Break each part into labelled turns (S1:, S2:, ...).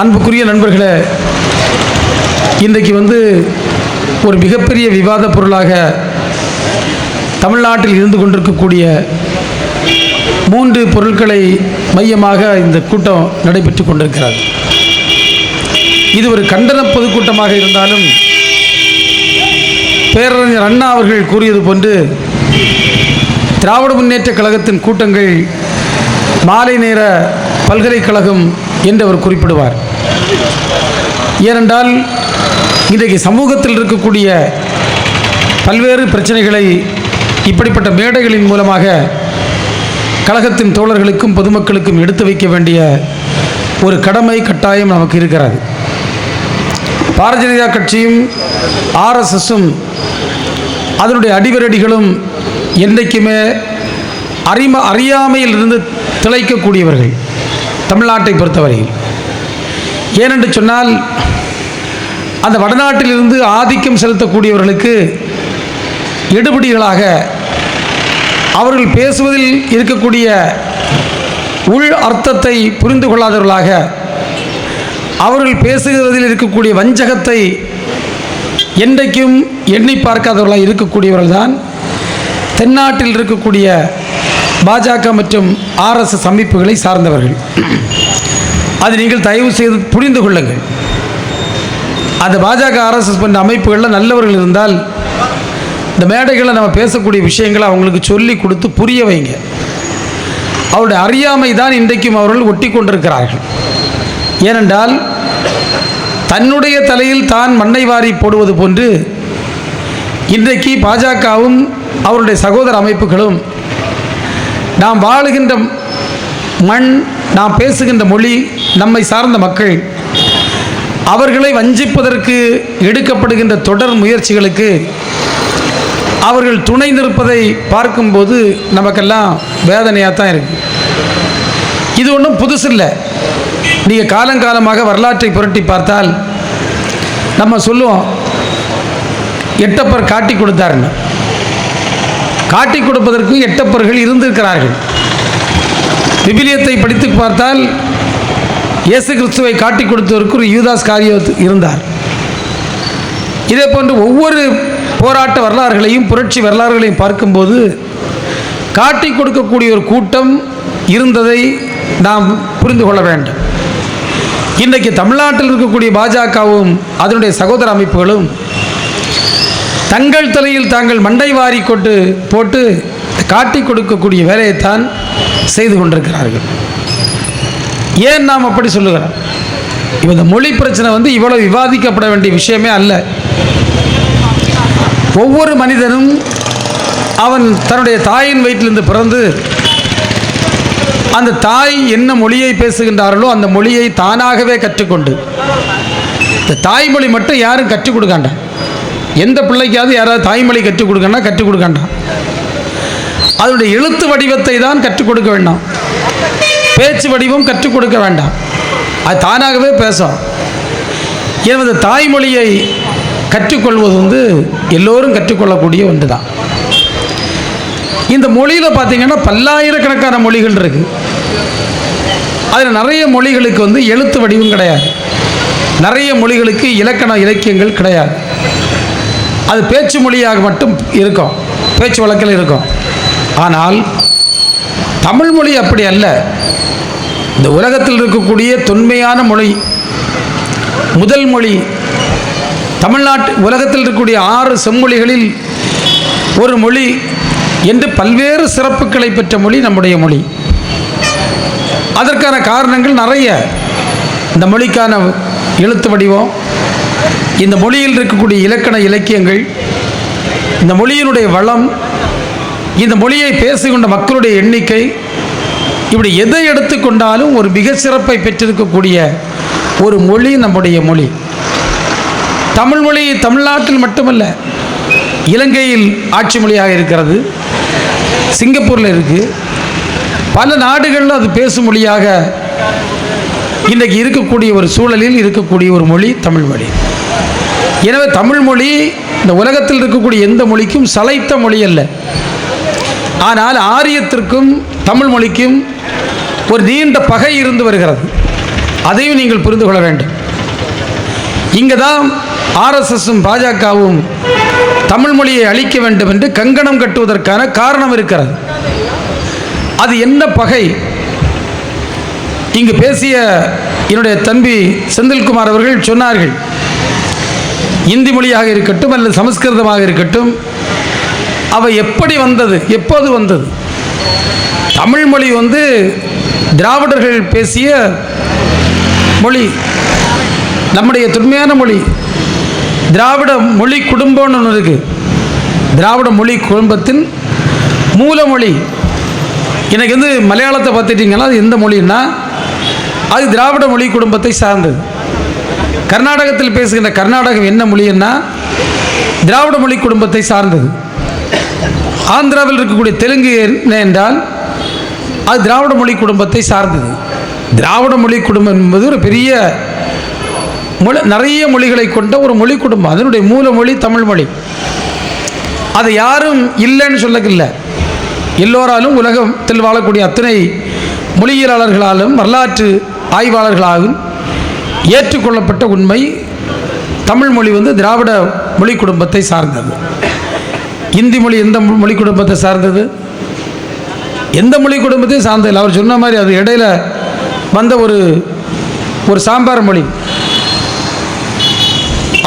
S1: அன்புக்குரிய நண்பர்களே, இன்றைக்கு ஒரு மிகப்பெரிய விவாத பொருளாக தமிழ்நாட்டில் இருந்து கொண்டிருக்கக்கூடிய 3 பொருட்களை மையமாக இந்த கூட்டம் நடைபெற்று கொண்டிருக்கிறது. இது ஒரு கண்டன பொதுக்கூட்டமாக இருந்தாலும் பேரறிஞர் அண்ணா அவர்கள் கூறியது போன்று திராவிட முன்னேற்ற கழகத்தின் கூட்டங்கள் மாலை நேர பல்கலைக்கழகம் என்று அவர் குறிப்பிடுவார். ஏனென்றால் இன்றைக்கு சமூகத்தில் இருக்கக்கூடிய பல்வேறு பிரச்சனைகளை இப்படிப்பட்ட மேடைகளின் மூலமாக கழகத்தின் தோழர்களுக்கும் பொதுமக்களுக்கும் எடுத்து வைக்க வேண்டிய ஒரு கடமை கட்டாயம் நமக்கு இருக்கிறது. பாரதிய ஜனதா கட்சியும் ஆர்எஸ்எஸும் அதனுடைய அடிவரடிகளும் என்றைக்குமே அறியாமையிலிருந்து திளைக்கக்கூடியவர்கள் தமிழ்நாட்டை பொறுத்தவரையில். ஏனென்று சொன்னால் அந்த வடநாட்டிலிருந்து ஆதிக்கம் செலுத்தக்கூடியவர்களுக்கு எடுபடிகளாக அவர்கள் பேசுவதில் இருக்கக்கூடிய உள் அர்த்தத்தை புரிந்து கொள்ளாதவர்களாக, அவர்கள் பேசுவதில் இருக்கக்கூடிய வஞ்சகத்தை என்றைக்கும் எண்ணி பார்க்காதவர்களாக இருக்கக்கூடியவர்கள் தான் தென்னாட்டில் இருக்கக்கூடிய பாஜக மற்றும் ஆர்எஸ்எஸ் அமைப்புகளை சார்ந்தவர்கள். அது நீங்கள் தயவு செய்து புரிந்து கொள்ளுங்கள். அந்த பாஜக ஆர்எஸ்எஸ் போன்ற அமைப்புகளில் நல்லவர்கள் இருந்தால் இந்த மேடைகளில் நம்ம பேசக்கூடிய விஷயங்களை அவங்களுக்கு சொல்லி கொடுத்து புரிய வைங்க. அவருடைய அறியாமை தான் இன்றைக்கும் அவர்கள் ஒட்டி கொண்டிருக்கிறார்கள். ஏனென்றால் தன்னுடைய தலையில் தான் மண்ணை வாரி போடுவது போன்று இன்றைக்கு பாஜகவும் அவருடைய சகோதர அமைப்புகளும் நாம் வாழுகின்ற மண், நாம் பேசுகின்ற மொழி, நம்மை சார்ந்த மக்கள், அவர்களை வஞ்சிப்பதற்கு எடுக்கப்படுகின்ற தொடர் முயற்சிகளுக்கு அவர்கள் துணை நிற்பதை பார்க்கும்போது நமக்கெல்லாம் வேதனையாக தான் இருக்குது. இது ஒன்றும் புதுசு இல்லை. நீங்கள் காலங்காலமாக வரலாற்றை புரட்டி பார்த்தால் நம்ம சொல்லுவோம், எட்டப்பர் காட்டி கொடுத்தாருன்னு. காட்டி கொடுப்பதற்கு எட்டப்பர்கள் இருந்திருக்கிறார்கள். விபிலியத்தை படித்து பார்த்தால் இயேசு கிறிஸ்துவை காட்டி கொடுத்ததற்கு ஒரு யூதாஸ் காரியோத் இருந்தார். இதே போன்று ஒவ்வொரு போராட்ட வரலாறுகளையும் புரட்சி வரலாறுகளையும் பார்க்கும்போது காட்டி கொடுக்கக்கூடிய ஒரு கூட்டம் இருந்ததை நாம் புரிந்து கொள்ள வேண்டும். இன்றைக்கு தமிழ்நாட்டில் இருக்கக்கூடிய பாஜகவும் அதனுடைய சகோதர அமைப்புகளும் தங்கள் தலையில் தாங்கள் மண்டை வாரி போட்டு காட்டி கொடுக்கக்கூடிய வேலையைத்தான் செய்து கொண்டிருக்கிறார்கள். ஏன் நாம் அப்படி சொல்லுகிறோம்? இந்த மொழி பிரச்சனை இவ்வளவு விவாதிக்கப்பட வேண்டிய விஷயமே அல்ல. ஒவ்வொரு மனிதனும் அவன் தன்னுடைய தாயின் வயிற்றிலிருந்து பிறந்து அந்த தாய் என்ன மொழியை பேசுகின்றார்களோ அந்த மொழியை தானாகவே கற்றுக்கொண்டு, இந்த தாய்மொழி மட்டும் யாரும் கற்றுக் கொடுக்காண்டாம். எந்த பிள்ளைக்காவது யாராவது தாய்மொழி கற்றுக் கொடுக்கணும்னா கற்றுக் கொடுக்காண்டாம். அதனுடைய எழுத்து வடிவத்தை தான் கற்றுக் கொடுக்க வேண்டாம், பேச்சு வடிவம் கற்றுக் கொடுக்க வேண்டாம், அது தானாகவே பேசும். எனது தாய்மொழியை கற்றுக்கொள்வது எல்லோரும் கற்றுக்கொள்ளக்கூடிய ஒன்று தான். இந்த மொழியில் பார்த்தீங்கன்னா பல்லாயிரக்கணக்கான மொழிகள் இருக்குது. அதில் நிறைய மொழிகளுக்கு எழுத்து வடிவம் கிடையாது, நிறைய மொழிகளுக்கு இலக்கண இலக்கியங்கள் கிடையாது. அது பேச்சு மொழியாக மட்டும் இருக்கும், பேச்சு வழக்கில் இருக்கும். ஆனால் தமிழ் மொழி அப்படி அல்ல. இந்த உலகத்தில் இருக்கக்கூடிய தொன்மையான மொழி, முதல் மொழி தமிழ்நாட்டு, உலகத்தில் இருக்கக்கூடிய 6 செம்மொழிகளில் ஒரு மொழி என்று பல்வேறு சிறப்புகளை பெற்ற மொழி நம்முடைய மொழி. அதற்கான காரணங்கள் நிறைய. இந்த மொழிக்கான எழுத்து வடிவம், இந்த மொழியில் இருக்கக்கூடிய இலக்கண இலக்கியங்கள், இந்த மொழியினுடைய வளம், இந்த மொழியை பேசுகின்ற மக்களுடைய எண்ணிக்கை, இப்படி எதை எடுத்துக்கொண்டாலும் ஒரு மிக சிறப்பை பெற்றிருக்கக்கூடிய ஒரு மொழி நம்முடைய மொழி. தமிழ் மொழி தமிழ்நாட்டில் மட்டுமல்ல, இலங்கையில் ஆட்சி மொழியாக இருக்கிறது, சிங்கப்பூரில் இருக்குது, பல நாடுகளில் அது பேசும் மொழியாக இன்றைக்கு இருக்கக்கூடிய ஒரு சூழலில் இருக்கக்கூடிய ஒரு மொழி தமிழ் மொழி. எனவே தமிழ் மொழி இந்த உலகத்தில் இருக்கக்கூடிய எந்த மொழிக்கும் சளைத்த மொழி அல்ல. ஆனால் ஆரியத்திற்கும் தமிழ் மொழிக்கும் ஒரு நீண்ட பகை இருந்து வருகிறது. அதையும் நீங்கள் புரிந்து கொள்ள வேண்டும். இங்கே தான் ஆர்எஸ்எஸும் பாஜகவும் தமிழ் மொழியை அழிக்க வேண்டும் என்று கங்கணம் கட்டுவதற்கான காரணம் இருக்கிறது. அது என்ன பகை? இங்கு பேசிய என்னுடைய தம்பி செந்தில்குமார் அவர்கள் சொன்னார்கள், இந்தி மொழியாக இருக்கட்டும் அல்லது சமஸ்கிருதமாக இருக்கட்டும், அவை எப்படி வந்தது, எப்போது வந்தது? தமிழ் மொழி திராவிடர்கள் பேசிய மொழி, நம்முடைய தொன்மையான மொழி. திராவிட மொழி குடும்பம்னு ஒன்று இருக்குது. திராவிட மொழி குடும்பத்தின் மூலமொழி. எனக்கு மலையாளத்தை பார்த்துட்டிங்கன்னா அது எந்த மொழின்னா அது திராவிட மொழி குடும்பத்தை சார்ந்தது. கர்நாடகத்தில் பேசுகின்ற கர்நாடகம் என்ன மொழின்னா திராவிட மொழி குடும்பத்தை சார்ந்தது. ஆந்திராவில் இருக்கக்கூடிய தெலுங்கு என்ன என்றால் அது திராவிட மொழி குடும்பத்தை சார்ந்தது. திராவிட மொழி குடும்பம் என்பது ஒரு பெரிய நிறைய மொழிகளை கொண்ட ஒரு மொழி குடும்பம். அதனுடைய மூல மொழி தமிழ் மொழி. அது யாரும் இல்லைன்னு சொல்லக்கில்லை. எல்லோராலும் உலகத்தில் வாழக்கூடிய அத்தனை மொழியியலாளர்களாலும் வரலாற்று ஆய்வாளர்களாலும் ஏற்றுக்கொள்ளப்பட்ட உண்மை, தமிழ் மொழி திராவிட மொழி குடும்பத்தை சார்ந்தது. இந்தி மொழி எந்த மொழி குடும்பத்தை சார்ந்தது? எந்த மொழி குடும்பத்தையும் சார்ந்ததில்லை. அவர் சொன்ன மாதிரி அது இடையில வந்த ஒரு சாம்பார் மொழி.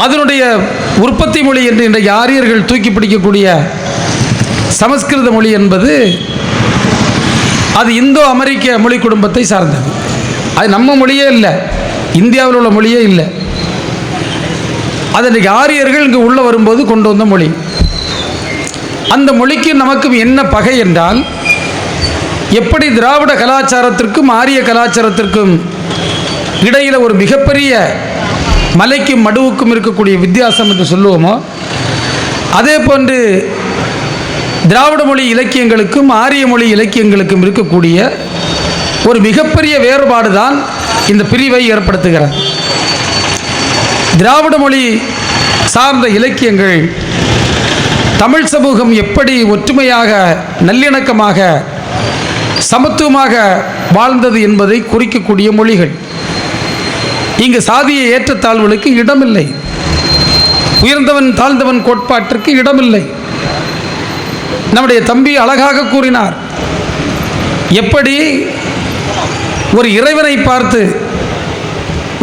S1: அதனுடைய உற்பத்தி மொழி என்று இன்றைக்கு ஆரியர்கள் தூக்கி பிடிக்கக்கூடிய சமஸ்கிருத மொழி என்பது அது இந்தோ அமெரிக்க மொழி குடும்பத்தை சார்ந்தது. அது நம்ம மொழியே இல்லை, இந்தியாவில் உள்ள மொழியே இல்லை. அது இன்றைக்கு ஆரியர்கள் இங்கு உள்ள வரும்போது கொண்டு வந்த மொழி. அந்த மொழிக்கு நமக்கும் என்ன பகை என்றால், எப்படி திராவிட கலாச்சாரத்திற்கும் ஆரிய கலாச்சாரத்திற்கும் இடையில் ஒரு மிகப்பெரிய மலைக்கும் மடுவுக்கும் இருக்கக்கூடிய வித்தியாசம் என்று சொல்லுவோமோ, அதே போன்று திராவிட மொழி இலக்கியங்களுக்கும் ஆரிய மொழி இலக்கியங்களுக்கும் இருக்கக்கூடிய ஒரு மிகப்பெரிய வேறுபாடு தான் இந்த பிரிவை ஏற்படுத்துகிறது. திராவிட மொழி சார்ந்த இலக்கியங்கள் தமிழ் சமூகம் எப்படி ஒற்றுமையாக, நல்லிணக்கமாக, சமத்துவமாக வாழ்ந்தது என்பதை குறிக்கக்கூடிய மொழிகள். இங்கு சாதிய ஏற்றத்தாழ்வுகளுக்கு இடமில்லை, உயர்ந்தவன் தாழ்ந்தவன் கோட்பாட்டிற்கு இடமில்லை. நம்முடைய தம்பி அழகாக கூறினார், எப்படி ஒரு இறைவனை பார்த்து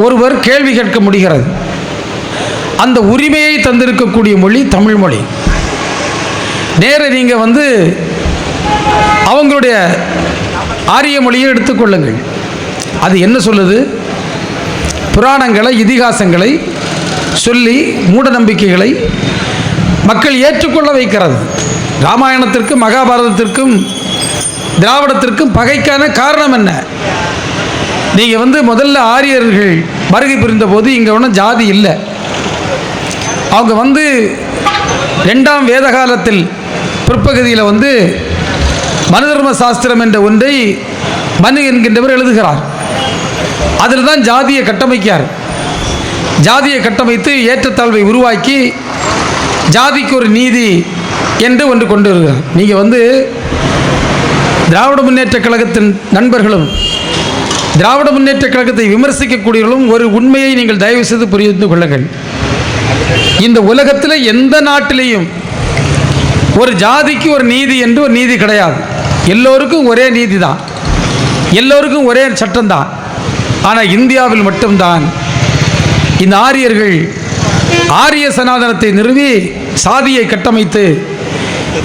S1: ஒருவர் கேள்வி கேட்க முடிகிறது. அந்த உரிமையை தந்திருக்கக்கூடிய மொழி தமிழ் மொழி. நேர நீங்கள் அவங்களுடைய ஆரிய மொழியை எடுத்துக்கொள்ளுங்கள். அது என்ன சொல்லுது? புராணங்களை, இதிகாசங்களை சொல்லி மூட நம்பிக்கைகளை மக்கள் ஏற்றுக்கொள்ள வைக்கிறது. ராமாயணத்திற்கும் மகாபாரதத்திற்கும் திராவிடத்திற்கும் பகைக்கான காரணம் என்ன? நீங்கள் முதல்ல ஆரியர்கள் வருகை புரிந்த போது இங்கே ஒன்றும் ஜாதி இல்லை. அவங்க ரெண்டாம் வேத காலத்தில் பிற்பகுதியில் மனு தர்ம சாஸ்திரம் என்ற ஒன்றை மனு என்கின்றவர் எழுதுகிறார். அதில் தான் ஜாதியை கட்டமைக்கார். ஜாதியை கட்டமைத்து ஏற்றத்தாழ்வை உருவாக்கி ஜாதிக்கு ஒரு நீதி என்று ஒன்று கொண்டு வருகிறார். நீங்கள் திராவிட முன்னேற்ற கழகத்தின் நண்பர்களும் திராவிட முன்னேற்ற கழகத்தை விமர்சிக்கக்கூடியவர்களும் ஒரு உண்மையை நீங்கள் தயவு செய்து புரிந்து கொள்ளுங்கள். இந்த உலகத்தில் எந்த நாட்டிலேயும் ஒரு ஜாதிக்கு ஒரு நீதி என்று ஒரு நீதி கிடையாது. எல்லோருக்கும் ஒரே நீதி தான், எல்லோருக்கும் ஒரே சட்டம்தான். ஆனால் இந்தியாவில் மட்டும்தான் இந்த ஆரியர்கள் ஆரிய சனாதனத்தை நிறுவி சாதியை கட்டமைத்து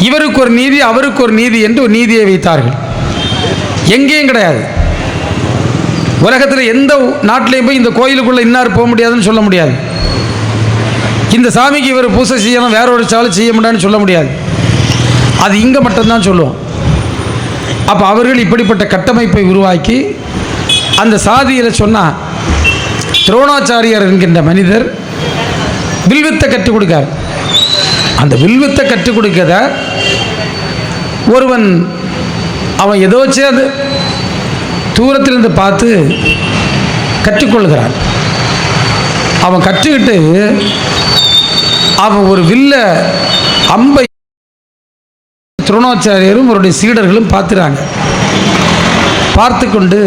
S1: இவருக்கு ஒரு நீதி அவருக்கு ஒரு நீதி என்று ஒரு நீதியை வைத்தார்கள். எங்கேயும் கிடையாது. உலகத்தில் எந்த நாட்டிலையும் போய் இந்த கோயிலுக்குள்ளே இன்னார் போக முடியாதுன்னு சொல்ல முடியாது. இந்த சாமிக்கு இவர் பூசை செய்யணும், வேற ஒரு சாலை செய்ய முடியாதுன்னு சொல்ல முடியாது. அது இங்கே மட்டும்தான் சொல்லுவோம். அப்போ அவர்கள் இப்படிப்பட்ட கட்டமைப்பை உருவாக்கி அந்த சாதியில் சொன்னால், துரோணாச்சாரியார் என்கின்ற மனிதர் வில்வித்தை கற்றுக் கொடுக்கார். அந்த வில்வித்தை கற்றுக் கொடுக்கத ஒருவன் அவன் ஏதோ அது தூரத்திலிருந்து பார்த்து கற்றுக்கொள்கிறான். அவன் கற்றுக்கிட்டு அவன் ஒரு வில்ல அம்பை துரோணாச்சாரியரும் அவருடைய சீடர்களும் பார்த்துறாங்க. பார்த்து கொண்டு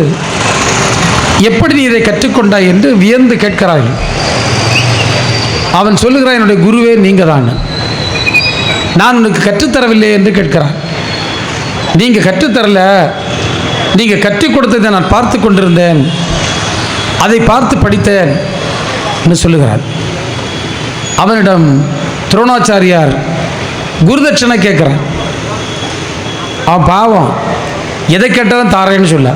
S1: எப்படி நீ இதை கற்றுக்கொண்டாய் என்று வியந்து கேட்கிறார்கள். அவன் சொல்லுகிறான், என்னுடைய குருவே நீங்கள் தான், நான் உனக்கு கற்றுத்தரவில்லை என்று கேட்கிறான். நீங்கள் கற்றுத்தரல, நீங்கள் கற்றுக் கொடுத்ததை நான் பார்த்து கொண்டிருந்தேன், அதை பார்த்து படித்தேன் என்று சொல்லுகிறான். அவனிடம் துரோணாச்சாரியார் குருதட்சணை கேட்குறான். அவன் பாவம், எதை கேட்டாலும் தாரேன்னு சொல்ல.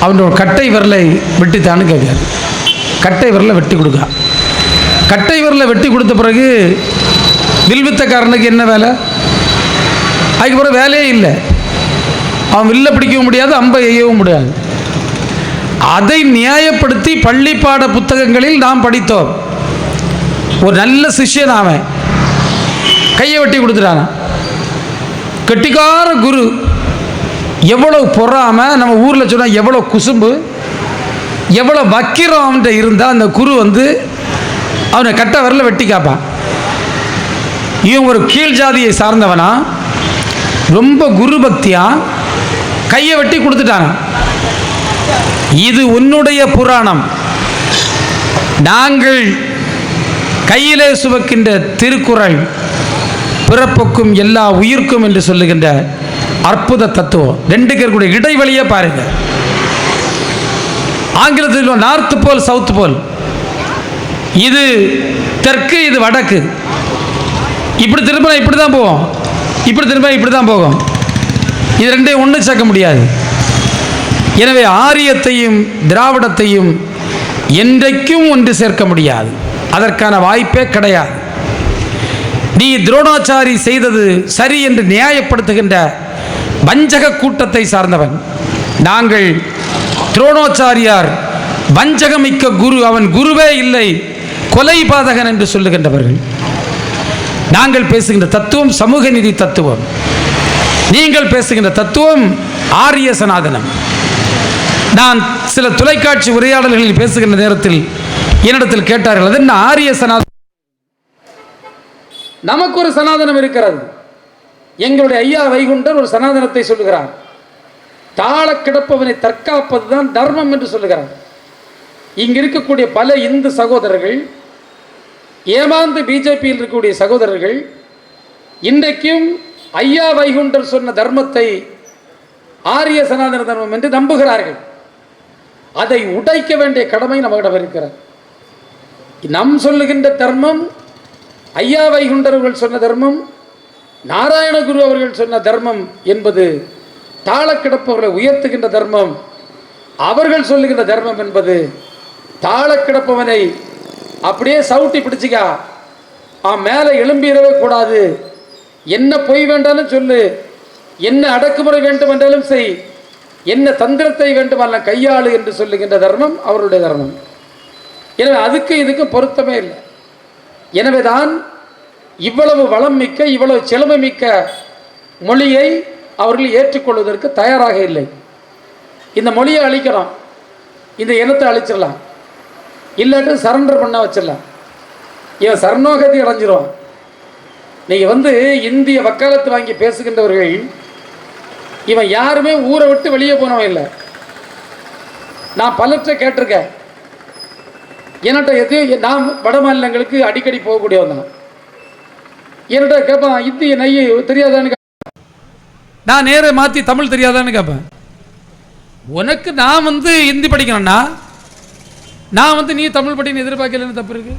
S1: அவனோட கட்டை விரலை வெட்டித்தான்னு கேட்குறாரு. கட்டை விரலை வெட்டி கொடுக்க. கட்டை விரலை வெட்டி கொடுத்த பிறகு வில்வித்தக்காரனுக்கு என்ன வேலை? அதுக்கப்புறம் வேலையே இல்லை. அவன் வில்ல பிடிக்கவும் முடியாது, அம்பை எய்யவும் முடியாது. அதை நியாயப்படுத்தி பள்ளிப்பாட புத்தகங்களில் நாம் படித்தோம். ஒரு நல்ல சிஷ்யன் அவன் கையை வெட்டி கொடுத்துட்டான். கெட்டிக்கார குரு. எவ்வளவு பொறாமல், நம்ம ஊரில் சொன்னால் எவ்வளோ குசும்பு, எவ்வளோ வக்கிரம் அவன்கிட்ட இருந்தால் அந்த குரு அவனை கட்ட வரல வெட்டி காப்பான். இவன் ஒரு கீழ் ஜாதியை சார்ந்தவனா, ரொம்ப குரு பக்தியா கையை வெட்டி கொடுத்துட்டாங்க. இது உன்னுடைய புராணம். நாங்கள் கையிலே சுமக்கின்ற திருக்குறள் பிறப்புக்கும் எல்லா உயிர்க்கும் என்று சொல்லுகின்ற அற்புத தத்துவம். ரெண்டு பேருக்குடைய இடைவெளியே பாருங்க. ஆங்கிலத்தில் நார்த் போல் சவுத் போல், இது தெற்கு, இது வடக்கு. இப்படி திரும்ப இப்படி தான் போவோம், இப்படி திரும்ப இப்படி தான் போகும். இது ரெண்டையும் ஒன்று சேர்க்க முடியாது. எனவே ஆரியத்தையும் திராவிடத்தையும் என்றைக்கும் ஒன்று சேர்க்க முடியாது. அதற்கான வாய்ப்பே கிடையாது. நீ துரோணாச்சாரி செய்தது சரி என்று நியாயப்படுத்துகின்ற வஞ்சக கூட்டத்தை சார்ந்தவன். நாங்கள் துரோணாச்சாரியார் வஞ்சகமிக்க குரு, அவன் குருவே இல்லை, கொலை பாதகன் என்று சொல்லுகின்றவர்கள். நாங்கள் பேசுகின்ற தத்துவம் சமூக நீதி தத்துவம். நீங்கள் பேசுகின்ற தத்துவம் ஆரிய சனாதனம். நான் சில தொலைக்காட்சி உரையாடல்களில் பேசுகின்ற நேரத்தில் என்னிடத்தில் கேட்டார்கள், அது என்ன ஆரிய சனாதனம்? நமக்கு ஒரு சனாதனம் இருக்கிறது. எங்களுடைய ஐயா வைகுண்டர் ஒரு சனாதனத்தை சொல்லுகிறார். தாழ கிடப்பவனை தற்காப்பதுதான் தர்மம் என்று சொல்லுகிறார். இங்கு இருக்கக்கூடிய பல இந்து சகோதரர்கள், ஏமாந்து பிஜேபியில் இருக்கக்கூடிய சகோதரர்கள் இன்றைக்கும் ஐயா வைகுண்டர் சொன்ன தர்மத்தை ஆரிய சனாதன தர்மம் என்று நம்புகிறார்கள். அதை உடைக்க வேண்டிய கடமை நம்மிடம் இருக்கிறது. நம் சொல்லுகின்ற தர்மம், ஐயா வைகுண்டர் அவர்கள் சொன்ன தர்மம், நாராயணகுரு அவர்கள் சொன்ன தர்மம் என்பது தாழ கிடப்பவர்களை உயர்த்துகின்ற தர்மம். அவர்கள் சொல்லுகின்ற தர்மம் என்பது தாழ கிடப்பவனை அப்படியே சவுட்டி பிடிச்சிக்கா, மேலே எழும்பிடவே கூடாது, என்ன பொய் வேண்டாலும் சொல்லு, என்ன அடக்குமுறை வேண்டும் என்றாலும் செய், என்ன தந்திரத்தை வேண்டுமானால் கையாளு என்று சொல்லுகின்ற தர்மம் அவருடைய தர்மம். எனவே அதுக்கு இதுக்கும் பொருத்தமே இல்லை. எனவே தான் இவ்வளவு வளம் மிக்க, இவ்வளவு செழுமை மிக்க மொழியை அவர்கள் ஏற்றுக்கொள்வதற்கு தயாராக இல்லை. இந்த மொழியை அழிக்கிறோம், இந்த இனத்தை அழிச்சிடலாம், இல்லாட்டி சரண்டர் பண்ண வச்சிடலாம். இவன் சரணோகதி அடைஞ்சிருவான். நீங்கள் இந்திய வக்காலத்து வாங்கி பேசுகின்றவர்கள், இவன் யாருமே ஊரை விட்டு வெளியே போனவன் இல்லை. நான் பலற்றை கேட்டிருக்கேன். என்கிட்ட எதையும், நான் வட மாநிலங்களுக்கு அடிக்கடி போகக்கூடியவன் தான். என்கிட்ட கேட்பான், இந்திய நெய் தெரியாதான்னு. நான் நேர மாற்றி தமிழ் தெரியாதான்னு கேட்பேன். உனக்கு நான் ஹிந்தி படிக்கணும்னா நான் நீ தமிழ் படின்னு எதிர்பார்க்கலன்னு தப்பு இருக்கு.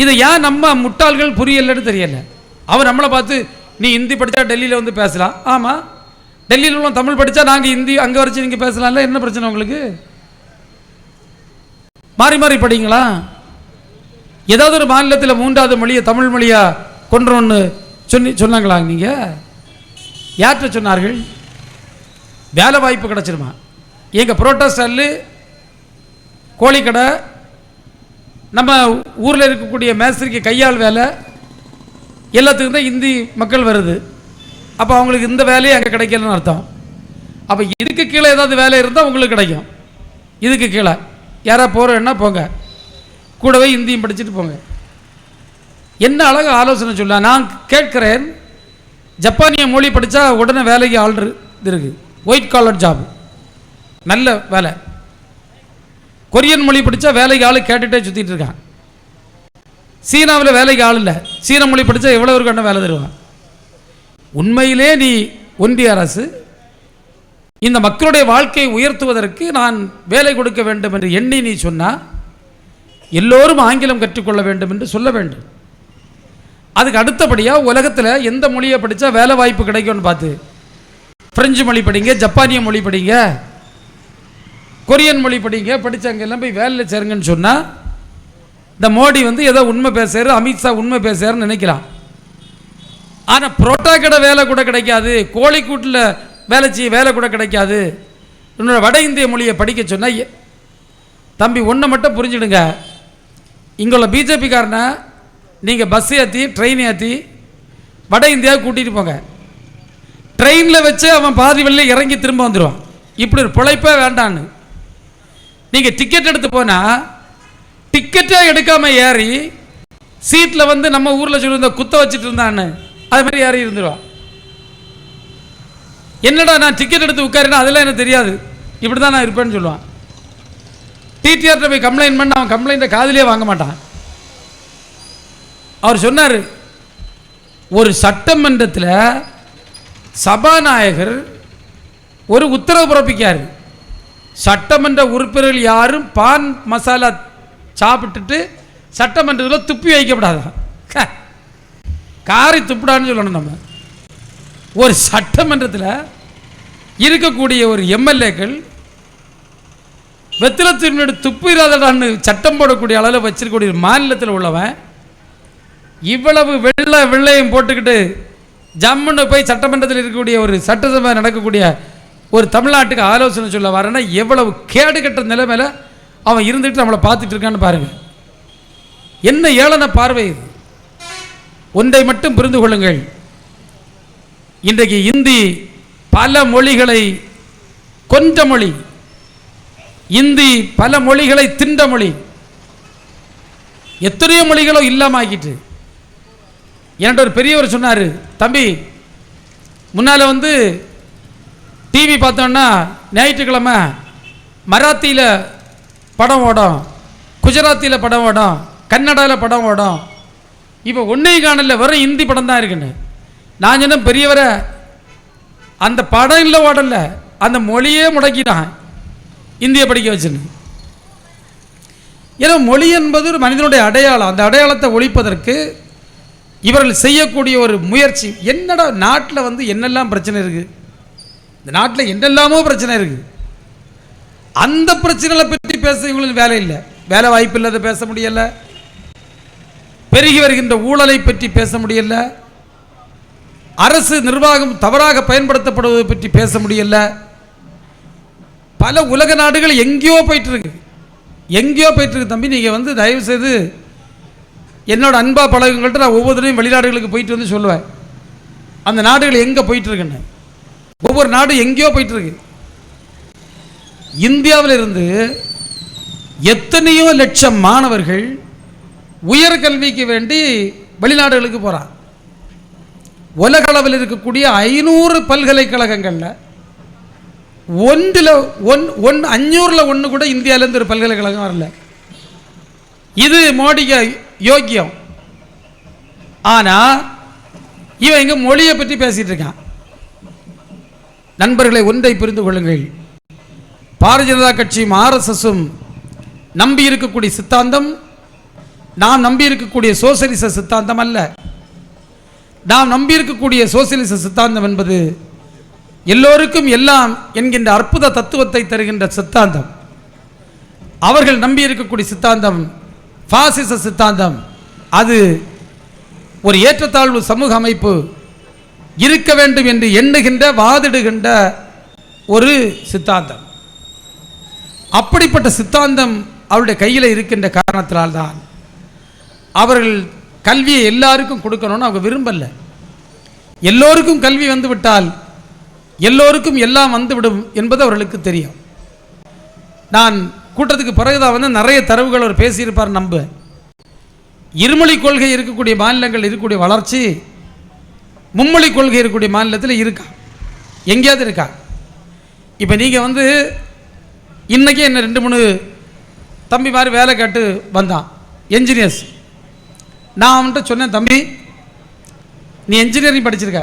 S1: இதை ஏன் நம்ம முட்டாள்கள் புரியலன்னு தெரியல. அவர் நம்மளை பார்த்து நீ ஹிந்தி படித்தா டெல்லியில் பேசலாம். ஆமாம், டெல்லியில் உள்ள தமிழ் படித்தா நாங்கள் ஹிந்தி அங்கே வரைச்சி நீங்கள் பேசலாம்ல, என்ன பிரச்சனை உங்களுக்கு? மாறி மாறி படிங்களா? ஏதாவது ஒரு மாநிலத்தில் மூன்றாவது மொழியை தமிழ் மொழியாக கொண்டுறோன்னு சொன்னாங்களா? நீங்கள் யார்கிட்ட சொன்னார்கள்? வேலை வாய்ப்பு கிடச்சிருமா? எங்கள் புரோட்டா ஸ்டாலு, கோழிக்கடை, நம்ம ஊரில் இருக்கக்கூடிய மேஸ்திரிக்கு கையால் வேலை, எல்லாத்துக்கும் தான் இந்தி மக்கள் வருது. அப்போ அவங்களுக்கு இந்த வேலையே அங்கே கிடைக்கலன்னு அர்த்தம். அப்போ இதுக்கு கீழே ஏதாவது வேலை இருந்தால் உங்களுக்கு கிடைக்கும். இதுக்கு கீழே யாராவது போகிறேன்னா போங்க, கூடவே இந்தியும் படிச்சுட்டு போங்க. என்ன அழகாக ஆலோசனை சொல்ல. நான் கேட்குறேன், ஜப்பானிய மொழி படித்தா உடனே வேலைக்கு ஆள் இருக்குது, ஒயிட் காலர் ஜாப். நல்ல வேலை. கொரியன் மொழி படித்தா வேலைக்கு ஆள் கேட்டுகிட்டே சுற்றிட்டு இருக்கான். சீனாவில் வேலைக்கு ஆள் இல்லை, சீன மொழி படித்தா எவ்வளோ இருக்கான வேலை தருவான். உண்மையிலே நீ ஒன்றிய அரசு இந்த மக்களுடைய வாழ்க்கையை உயர்த்துவதற்கு நான் வேலை கொடுக்க வேண்டும் என்று எண்ணி நீ சொன்னால் எல்லோரும் ஆங்கிலம் கற்றுக்கொள்ள வேண்டும் என்று சொல்ல வேண்டும். அதுக்கு அடுத்தபடியாக உலகத்தில் எந்த மொழியை படித்தா வேலை வாய்ப்பு கிடைக்கும்னு பார்த்து பிரெஞ்சு மொழி படிங்க, ஜப்பானிய மொழி படிங்க, கொரியன் மொழி படிங்க, படித்தாங்கெல்லாம் போய் வேலையில் சேருங்கன்னு சொன்னால் இந்த மோடி ஏதோ உண்மை பேசுகிறார், அமித்ஷா உண்மை பேசுகிறாருன்னு நினைக்கலாம். ஆனால் புரோட்டா கடை வேலை கூட கிடைக்காது, கோழிக்கூட்டில் வேலை செய்ய வேலை கூட கிடைக்காது. என்னோட வட இந்திய மொழியை படிக்க சொன்னால் தம்பி ஒன்றை மட்டும் புரிஞ்சுடுங்க, இங்குள்ள பிஜேபிக்காரனை நீங்கள் பஸ் ஏற்றி ட்ரெயின் ஏற்றி வட இந்தியாவுக்கு கூட்டிகிட்டு போங்க, ட்ரெயினில் வச்சு அவன் பாதி வழியில் இறங்கி திரும்ப வந்துடுவான். இப்படி ஒரு பிழைப்பே வேண்டான்னு நீங்கள் டிக்கெட் எடுத்து போனால் டிக்கெட்டே எடுக்காமல் ஏறி சீட்டில் நம்ம ஊரில் சொல்லியிருந்த குத்த வச்சுட்டு இருந்தான்னு அது மாதிரி ஏறி இருந்துடுவான். என்னடா நான் டிக்கெட் எடுத்து உட்காருன்னா அதெல்லாம் எனக்கு தெரியாது, இப்படி தான் நான் இருப்பேன்னு சொல்லுவான். டிடிஆர்ட்ட போய் கம்ப்ளைண்ட் பண்ண அவன் கம்ப்ளைண்ட்டை காதிலே வாங்க மாட்டான். அவர் சொன்னார், ஒரு சட்டமன்றத்தில் சபாநாயகர் ஒரு உத்தரவு பிறப்பிக்கார், சட்டமன்ற உறுப்பினர்கள் யாரும் பான் மசாலா சாப்பிட்டுட்டு சட்டமன்றத்தில் துப்பி வைக்கப்படாதான், காரி துப்பிடான்னு சொல்லணும். நம்ம ஒரு சட்டமன்றத்தில் இருக்கக்கூடிய ஒரு எம்எல்ஏக்கள் வெத்திலத்தினோட துப்பு இல்லாதடான்னு சட்டம் போடக்கூடிய அளவில் வச்சிருக்கக்கூடிய மாநிலத்தில் உள்ளவன் இவ்வளவு வெள்ளையும் போட்டுக்கிட்டு ஜம்முன்னு போய் சட்டமன்றத்தில் இருக்கக்கூடிய ஒரு சட்டசபை நடக்கக்கூடிய ஒரு தமிழ்நாட்டுக்கு ஆலோசனை சொல்ல வரேன்னா எவ்வளவு கேடு கட்ட நிலைமையில் அவன் இருந்துட்டு நம்மளை பார்த்துட்டு இருக்கான்னு பாருங்கள். என்ன ஏளன பார்வை இது. ஒன்றை மட்டும் புரிந்து கொள்ளுங்கள், இன்றைக்கு இந்தி பல மொழிகளை கொன்ற மொழி, இந்தி பல மொழிகளை தின்ற மொழி, எத்தனையோ மொழிகளோ இல்லாமல் ஆக்கிட்டு. என்கிட்ட ஒரு பெரியவர் சொன்னார், தம்பி முன்னால் டிவி பார்த்தோன்னா ஞாயிற்றுக்கிழமை மராத்தியில் படம் ஓடும், குஜராத்தியில் படம் ஓடும், கன்னடாவில் படம் ஓடும், இப்போ ஒன்றையும் காணல, வெறும் இந்தி படம் தான் இருக்குன்னு. நான் சொன்ன பெரியவரை அந்த படம் இல்லை ஓடல, அந்த மொழியே முடக்கிட்டான் இந்திய படிக்க வச்சுன்னு. ஏன்னா மொழி என்பது ஒரு மனிதனுடைய அடையாளம், அந்த அடையாளத்தை ஒழிப்பதற்கு இவர்கள் செய்யக்கூடிய ஒரு முயற்சி. என்னடா நாட்டில் என்னெல்லாம் பிரச்சனை இருக்குது, இந்த நாட்டில் என்னெல்லாமோ பிரச்சனை இருக்குது, அந்த பிரச்சனைகளை பற்றி பேச இவங்களுக்கு வேலை இல்லை, வேலை வாய்ப்பு இல்லாத பேச முடியலை, பெருகி வருகின்ற ஊழலை பற்றி பேச முடியல, அரசு நிர்வாகம் தவறாக பயன்படுத்தப்படுவதை பற்றி பேச முடியல. பல உலக நாடுகள் எங்கேயோ போயிட்டு இருக்கு தம்பி. நீங்கள் தயவு செய்து என்னோட அன்பா பழகுங்கள்ட்ட நான் ஒவ்வொருத்தரையும் வெளிநாடுகளுக்கு போயிட்டு சொல்லுவேன், அந்த நாடுகள் எங்கே போயிட்டு இருக்குன்னு. ஒவ்வொரு நாடு எங்கேயோ போயிட்டு இருக்கு. இந்தியாவில் இருந்து எத்தனையோ லட்சம் மாணவர்கள் உயர்கல்விக்கு வேண்டி வெளிநாடுகளுக்கு போகிறான். உலக அளவில் இருக்கக்கூடிய 500 பல்கலைக்கழகங்களில் 500ல் 1 கூட இந்தியாவிலேருந்து ஒரு பல்கலைக்கழகம் வரல. இது மோடிக்கு யோக்கியம். ஆனால் இவன் எங்க மொழியை பற்றி பேசிட்டு இருக்கான். நண்பர்களை ஒன்றை புரிந்து கொள்ளுங்கள், பாரதிய ஜனதா கட்சியும் ஆர்எஸ்எஸும் நம்பி இருக்கக்கூடிய சித்தாந்தம் நாம் நம்பி இருக்கக்கூடிய சோசியலிச சித்தாந்தம் அல்ல. நாம் நம்பி இருக்கக்கூடிய சோசியலிச சித்தாந்தம் என்பது எல்லோருக்கும் எல்லாம் என்கின்ற அற்புத தத்துவத்தை தருகின்ற சித்தாந்தம். அவர்கள் நம்பி இருக்கக்கூடிய சித்தாந்தம் பாசிச சித்தாந்தம். அது ஒரு ஏற்றத்தாழ்வு சமூக அமைப்பு இருக்க வேண்டும் என்று எண்ணுகின்ற வாதிடுகின்ற ஒரு சித்தாந்தம். அப்படிப்பட்ட சித்தாந்தம் அவருடைய கையில் இருக்கின்ற காரணத்தினால்தான் அவர்கள் கல்வியை எல்லாருக்கும் கொடுக்கணும்னு அவங்க விரும்பல. எல்லோருக்கும் கல்வி வந்துவிட்டால் எல்லோருக்கும் எல்லாம் வந்துவிடும் என்பது அவர்களுக்கு தெரியும். நான் கூட்டத்துக்கு பிறகுதான் நிறைய தரவுகள் அவர் பேசியிருப்பார். நம்ப இருமொழி கொள்கை இருக்கக்கூடிய மாநிலங்கள் இருக்கக்கூடிய வளர்ச்சி மும்மொழி கொள்கை இருக்கக்கூடிய மாநிலத்தில் இருக்கா? எங்கேயாவது இருக்கா? இப்போ நீங்கள் இன்றைக்கி என்ன 2-3 தம்பி மாதிரி வேலை கேட்டு வந்தான், என்ஜினியர்ஸ். நான் அவன்கிட்ட சொன்னேன், தம்பி நீ என்ஜினியரிங் படிச்சிருக்க,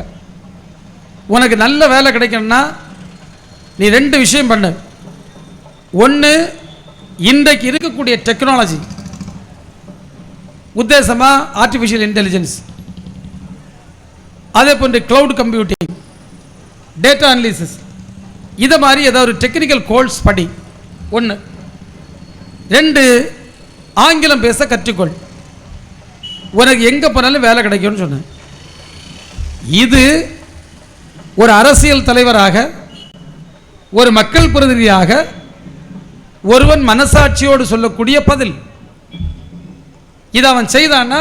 S1: உனக்கு நல்ல வேலை கிடைக்கணும்னா நீ 2 விஷயம் பண்ணு. ஒன்று, இன்றைக்கு இருக்கக்கூடிய டெக்னாலஜி உத்தேசமாக ஆர்டிஃபிஷியல் இன்டெலிஜென்ஸ், அதே போன்று கிளவுட் கம்ப்யூட்டிங், டேட்டா அனலிசிஸ், இதை மாதிரி ஏதாவது ஒரு டெக்னிக்கல் கோர்ஸ் படி. 1. 2, ஆங்கிலம் பேச கற்றுக்கொள், உனக்கு எங்கே போனாலும் வேலை கிடைக்கும்னு சொன்னேன். இது ஒரு அரசியல் தலைவராக, ஒரு மக்கள் பிரதிநிதியாக ஒருவன் மனசாட்சியோடு சொல்லக்கூடிய பதில். இதை அவன் செய்தான்னா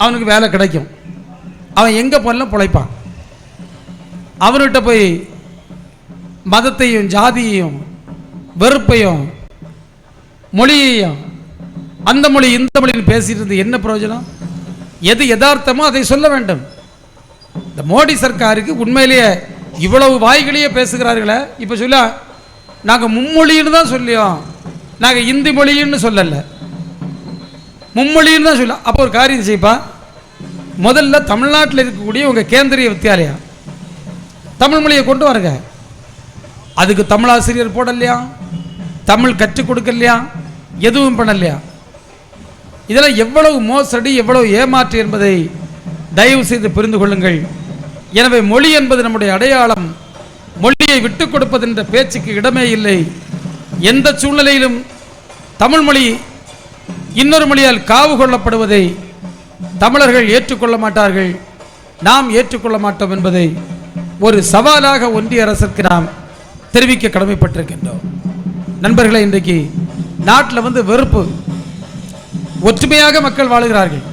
S1: அவனுக்கு வேலை கிடைக்கும், அவன் எங்கே போனாலும் பிழைப்பான். அவன்கிட்ட போய் மதத்தையும் ஜாதியையும் வெறுப்பையும் மொழியையும் அந்த மொழி இந்த மொழின்னு பேசிட்டு இருந்து என்ன பிரயோஜனம்? எது யதார்த்தமோ அதை சொல்ல வேண்டும். இந்த மோடி சர்க்காருக்கு உண்மையிலேயே இவ்வளவு வாய்களையே பேசுகிறார்களே. இப்போ சொல்ல நாங்கள் மும்மொழின்னு தான் சொல்லியோம், நாங்கள் இந்தி மொழின்னு சொல்லலை, மும்மொழின்னு தான் சொல்ல. அப்போ ஒரு காரியம் செய்ப்பா, முதல்ல தமிழ்நாட்டில் இருக்கக்கூடிய உங்கள் கேந்திரிய வித்தியாலயா தமிழ் மொழியை கொண்டு வருங்க. அதுக்கு தமிழாசிரியர் போடலையா, தமிழ் கற்றுக் கொடுக்கலையா, எதுவும் பண்ணலையா. இதெல்லாம் எவ்வளவு மோசடி, எவ்வளவு ஏமாற்று என்பதை தயவு செய்து புரிந்து கொள்ளுங்கள். எனவே மொழி என்பது நம்முடைய அடையாளம். மொழியை விட்டுக் கொடுப்பது என்ற பேச்சுக்கு இடமே இல்லை. எந்த சூழ்நிலையிலும் தமிழ் மொழி இன்னொரு மொழியால் காவு கொள்ளப்படுவதை தமிழர்கள் ஏற்றுக்கொள்ள மாட்டார்கள், நாம் ஏற்றுக்கொள்ள மாட்டோம் என்பதை ஒரு சவாலாக ஒன்றிய அரசுக்கு நாம் தெரிவிக்க கடமைப்பட்டிருக்கின்றோம். நண்பர்களே, இன்றைக்கு நாட்டில் வெறுப்பு, ஒற்றுமையாக மக்கள் வாழுகிறார்கள்.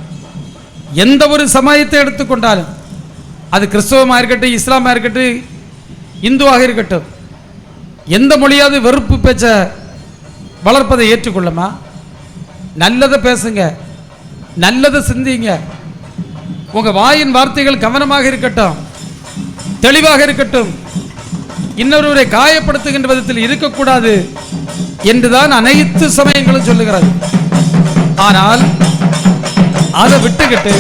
S1: எந்த ஒரு சமயத்தை எடுத்துக்கொண்டாலும், அது கிறிஸ்தவமாக இருக்கட்டும், இஸ்லாமாக இருக்கட்டும், இந்துவாக இருக்கட்டும், எந்த மொழியாவது வெறுப்பு பேச்ச வளர்ப்பதை ஏற்றுக்கொள்ளுமா? நல்லதை பேசுங்க, நல்லதை சிந்திங்க, உங்கள் வாயின் வார்த்தைகள் கவனமாக இருக்கட்டும், தெளிவாக இருக்கட்டும், இன்னொருவரை காயப்படுத்துகின்ற விதத்தில் இருக்கக்கூடாது என்றுதான் அனைத்து சமயங்களும் சொல்லுகிறது. ஆனால் அதை விட்டுக்கிட்டு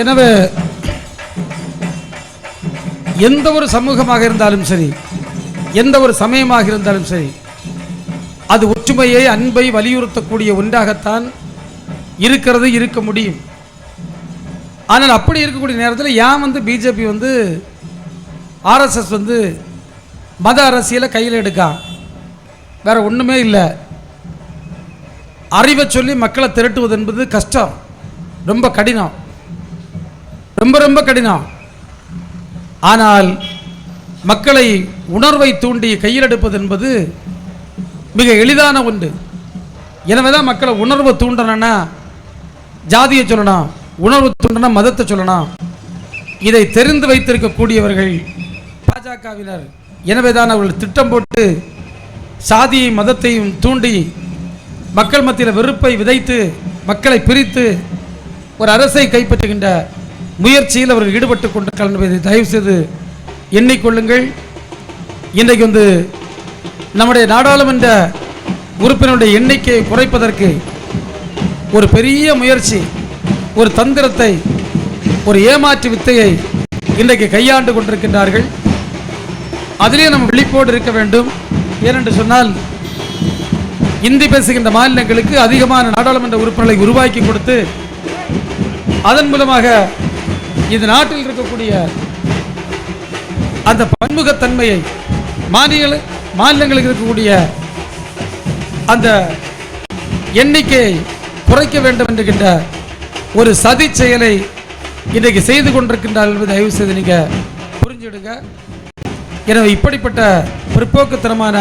S1: எனவே எந்த ஒரு சமூகமாக இருந்தாலும் சரி, எந்த ஒரு சமயமாக இருந்தாலும் சரி, அது ஒற்றுமையை, அன்பை வலியுறுத்தக்கூடிய ஒன்றாகத்தான் இருக்கிறது, இருக்க முடியும். ஆனால் அப்படி இருக்கக்கூடிய நேரத்தில் ஏன் பிஜேபி ஆர்எஸ்எஸ் மத அரசியலை கையில் எடுக்கா? வேற ஒன்றுமே இல்லை. அறிவை சொல்லி மக்களை திரட்டுவது என்பது கஷ்டம், ரொம்ப கடினம், ரொம்ப ரொம்ப கடினம். ஆனால் மக்களை உணர்வை தூண்டி கையில் எடுப்பது என்பது மிக எளிதான ஒன்று. எனவே தான் மக்களை உணர்வை தூண்டணும்னா ஜாதியை சொல்லணும், உணர்வு தூண்டனா மதத்தை சொல்லணும். இதை தெரிந்து வைத்திருக்கக்கூடியவர்கள் பாஜகவினர். எனவேதான் அவர்கள் திட்டம் போட்டு சாதியை மதத்தையும் தூண்டி மக்கள் மத்தியில் வெறுப்பை விதைத்து மக்களை பிரித்து ஒரு அரசை கைப்பற்றுகின்ற முயற்சியில் அவர்கள் ஈடுபட்டு கொண்டிருக்கிறார்கள் என்பதை தயவு செய்து எண்ணிக்கொள்ளுங்கள். இன்றைக்கு நம்முடைய நாடாளுமன்ற உறுப்பினருடைய எண்ணிக்கையை குறைப்பதற்கு ஒரு பெரிய முயற்சி, ஒரு தந்திரத்தை, ஒரு ஏமாற்று வித்தையை இன்றைக்கு கையாண்டு கொண்டிருக்கின்றார்கள். அதிலே நம்ம விழிப்போடு இருக்க வேண்டும். ஏனென்று சொன்னால் இந்தி பேசுகின்ற மாநிலங்களுக்கு அதிகமான நாடாளுமன்ற உறுப்பினர்களை உருவாக்கி கொடுத்து அதன் மூலமாக இந்த நாட்டில் இருக்கக்கூடிய அந்த பன்முகத்தன்மையை மாநிலங்களுக்கு இருக்கக்கூடிய அந்த எண்ணிக்கையை குறைக்க வேண்டும் என்கின்ற ஒரு சதி செயலை இன்றைக்கு செய்து கொண்டிருக்கின்றார்கள் என்பதை தயவு செய்து நீங்கள் புரிஞ்சுடுங்க. எனவே இப்படிப்பட்ட பிற்போக்குத்தனமான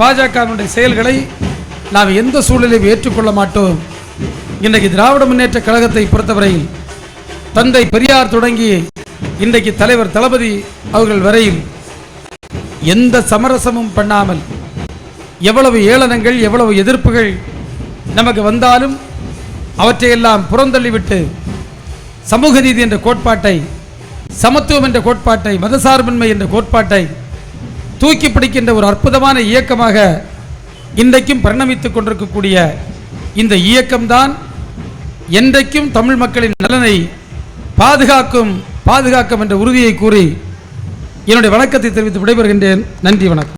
S1: பாஜகவினுடைய செயல்களை நாம் எந்த சூழலையும் ஏற்றுக்கொள்ள மாட்டோம். இன்றைக்கு திராவிட முன்னேற்ற கழகத்தை பொறுத்தவரையில் தந்தை பெரியார் தொடங்கி இன்றைக்கு தலைவர் தளபதி அவர்கள் வரையில் எந்த சமரசமும் பண்ணாமல் எவ்வளவு ஏளனங்கள், எவ்வளவு எதிர்ப்புகள் நமக்கு வந்தாலும் அவற்றையெல்லாம் புறந்தள்ளிவிட்டு சமூக நீதி என்ற கோட்பாட்டை, சமத்துவம் என்ற கோட்பாட்டை, மதசார்பின்மை என்ற கோட்பாட்டை தூக்கி பிடிக்கின்ற ஒரு அற்புதமான இயக்கமாக இன்றைக்கும் பரிணமித்துக் கொண்டிருக்கக்கூடிய இந்த இயக்கம்தான் என்றைக்கும் தமிழ் மக்களின் நலனை பாதுகாக்கும் என்ற உறுதியை கூறி என்னுடைய வணக்கத்தை தெரிவித்து விடைபெறுகின்றேன். நன்றி, வணக்கம்.